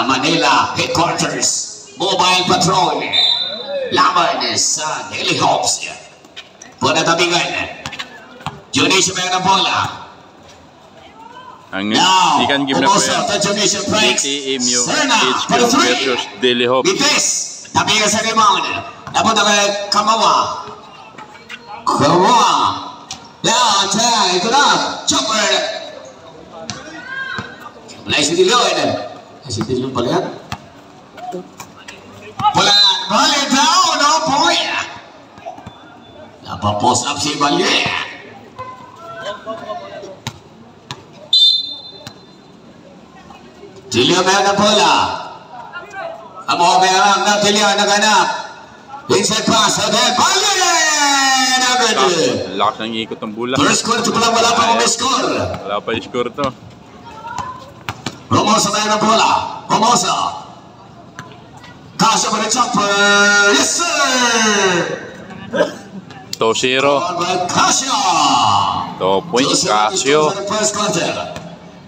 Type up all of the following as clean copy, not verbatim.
Manila Headquarters Mobile Patrol laban sa Daily Hopes. Panatabigan Junisha may ng bola. Ang second game na po yan, DTMU HQ versus Daily Hopes. Bites, tabigan sa rebound. Napunta kay Kamawa. Yan, ito na, chopper. Mulai si Dilion. Si Dilion pala yan. Balik down, no boy. Napapost up si Balye. Dilion may na bola. Amo may arang na Dilion naganap. Inside pass, Del Balye. Lakas ng ikot ng bola. First quarter pa lang, wala pa akong score. Wala pa yung score to. Romosa tayo ng bola. Romosa. Kasha pa rin chopper. Yes, sir! 2-0. Kasha. 2 points, Casio.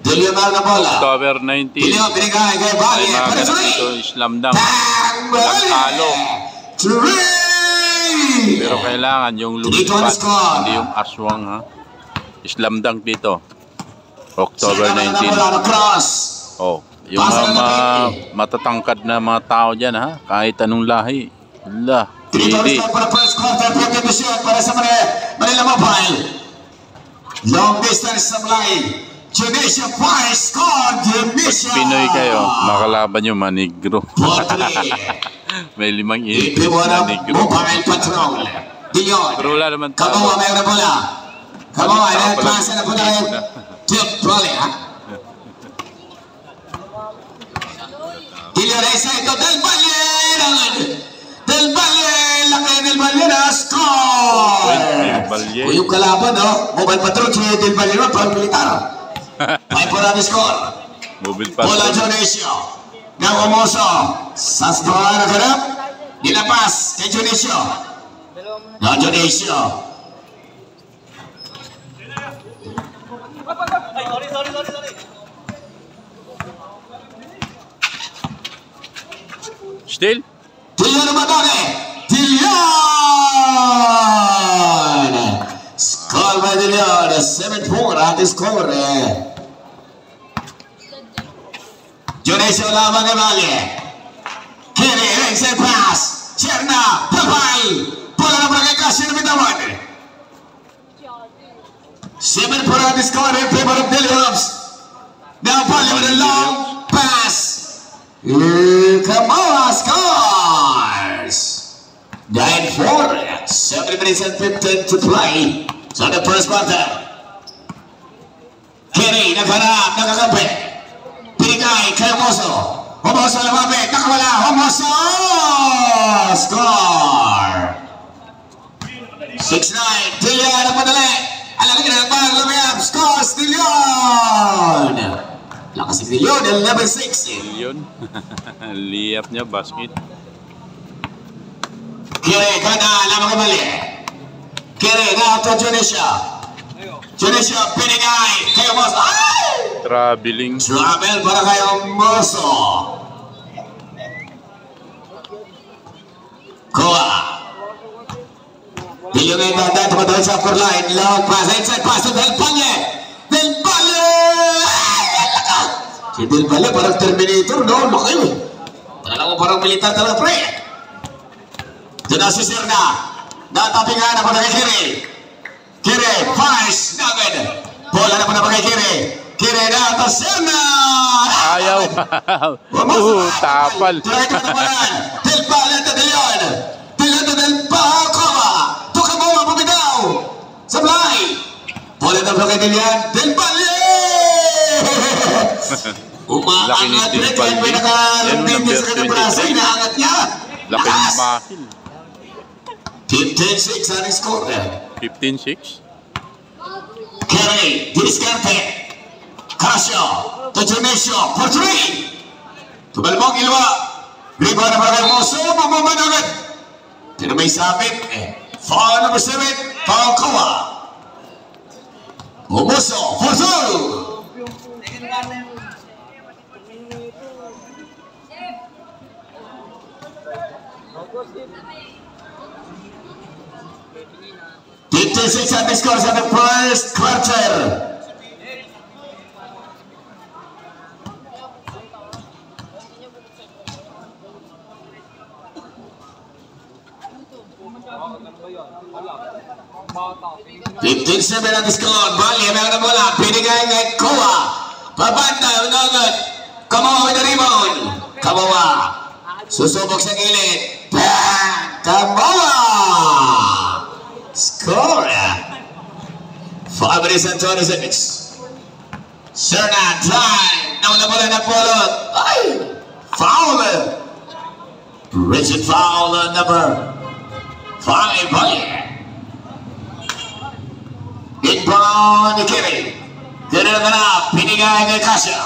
Dilio na ng bola. October 19. Dilio, binigay kay Bali. Ay mga ganap ito, Islam Dunk. Walang talo. Pero kailangan yung lumipat, hindi yung aswang ha. Islam Dunk dito. October 19. Oh, yung matatangkad na mga tao dyan ha. Kahit anong lahi. Wala. Hindi. Para sa Manila Mobile. Long distance supply. Tunisia Price scored. Tunisia. Pinoy kayo, makalaban yung manigro. May 5 init na negro. Mobile Patrol. Dilion. Pero wala naman tao. Kabawa may na bola. Kabawa na klase na bola kayo. Tip trolley ha. Dilion ay sa ito. Del Valle. Del Valle. Laki Del Valle na score. O yung kalaban no. Mobile Patrol. Del Valle na pang militar. May bola na score. Mobile Patrol. Bola Junisio. Ng Omoso. Sa score na ganap. Nilapas kay Junisio. No, Junisio. Still? Dilion naman dali. Dilion. Score by Dilion. 7-4 at score. Junisio lamang kay Valle. Kiri, exit pass. Cherna, Papay. Bola na para kay Casio na bitawan. 7-4 at score in favor of Dilion. Now Valle with a long pass. Kamawa scores. 9-4. 7 minutes and 15 to play. So the first quarter. Kiri, nagharap, nakakampi. Pinigay kay Omoso. Omoso lumapit, nakawala. Omoso! Score! 6-9. Dilion ang madali. Alam ka na naman, lumiyap. Scores, Dilion! Lakas si Dilion, 11-6. Dilion. Liyap niya, basket. Kiri, ganda, lamang kamali. Kiri, na ito Junisio. Junisio, pinigay kay Omoso. Traveling. Travel para kay Omoso. Kuha. Dilion ay dada, tumadawin sa upper line. Long pass, inside pass to Del Valle. Del Valle! Si Del Valle parang Terminator, no? Laki mo. Parang militar talaga, pre. Diyan na si Serna. Natapingan ako na kay Kiri. Kiri, Fars, Nagad. Bola na po na pa kay Kiri. Kiri na ito, Serna! Ayaw. Tapal. Tuloy ka na palan. Del Valle ito, Dilion. Dilion ito, Del Valle. Tuka mo, mapapitaw. Sablay. Bola na po kay Dilion. Del Valle! Laki ni Del Valle. Yan ang number 23. Laki ni Mahil. 15-6 ang score. 15-6. Kiri, Diskarte. Casio, to Junisio, for 3. Tumalbong Ilwa. Rebound na para kay Omoso. Mabuman agad. Pero may sabit. Foul number 7. Foul Kawa. Omoso, for 2. 56 at the scores of the first quarter. Seven at the score. Bali, meron na bola. Pinigay kay Kowa. Pabanda, unagad. Kamawa with the rebound. Kamawa. Susubok sa gilid. Bang! Kamawa! Score! 5 minutes and 20 seconds. Serna, drive. Nauna bola na polot. Ay! Foul! Rigid foul number 5. Bali. Inbound ni Kiri. Kiri na ganap. Pinigay kay Kasha.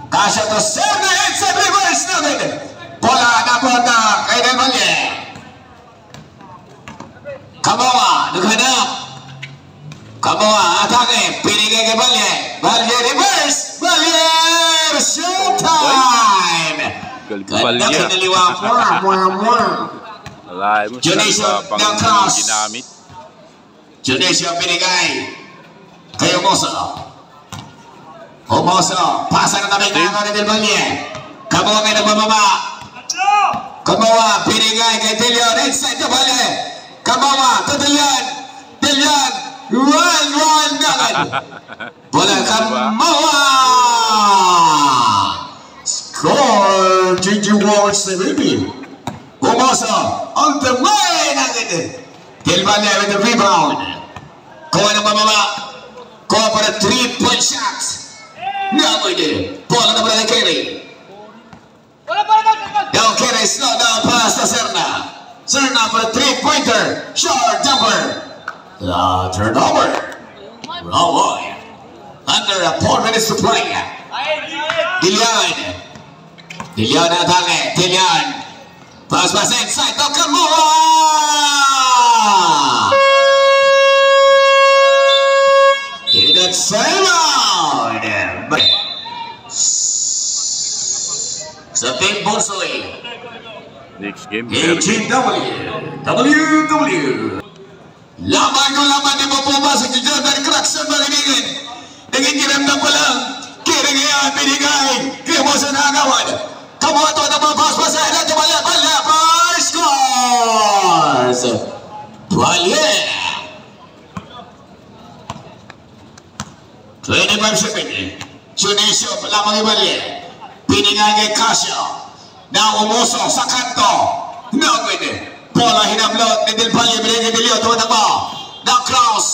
Kasha to Serna. It's a reverse natin. Bola na punta kay Devalye. Kamawa. Naghanap. Kamawa. Atake. Pinigay kay Valye. Valye reverse. Valye. Showtime. Ganda kinaliwa. Alay mo siya pang ginamit. Junisio binigay kay Umoso. Umoso, pasa na tabi nga ni Del Valle. Kamawa ngay nagbababa. Kamawa, binigay kay Delion. Inside Del Valle. Kamawa, to Delion. Delion, one naman. Bola Kamawa. Score, Gigi Ward 70. Umoso, on the way natin. Del Valle with the rebound. Kuha ng bababa. Kuha for a 3-point shot. Namoy din. Bola na pala kay Kerry. Now Kerry slow down pass to Serna. Serna for a 3-pointer. Short jumper. Turnover. Oh boy. Under 4 minutes to play. Dilian. Dilian na atake. Dilian. Pass inside. Kamawa. In that same round, sa team Bonsoy. Next game, WW. Laban ko laban di mo pumasok si Jordan Clarkson malimigin. Naging kiramdam ko lang. Kiring yan, binigay. Kaya mo sa nagawan. Kamuha to na mapaspasan na tumala. Bala, scores! Bala! 25 seconds. Junisio lamang ibali. Pinigay kay Casio. Na Umoso sa kanto. Na pwede. Bola hinamlot ni Del Valle. Binigay Delio. Tumatang mo. Na cross.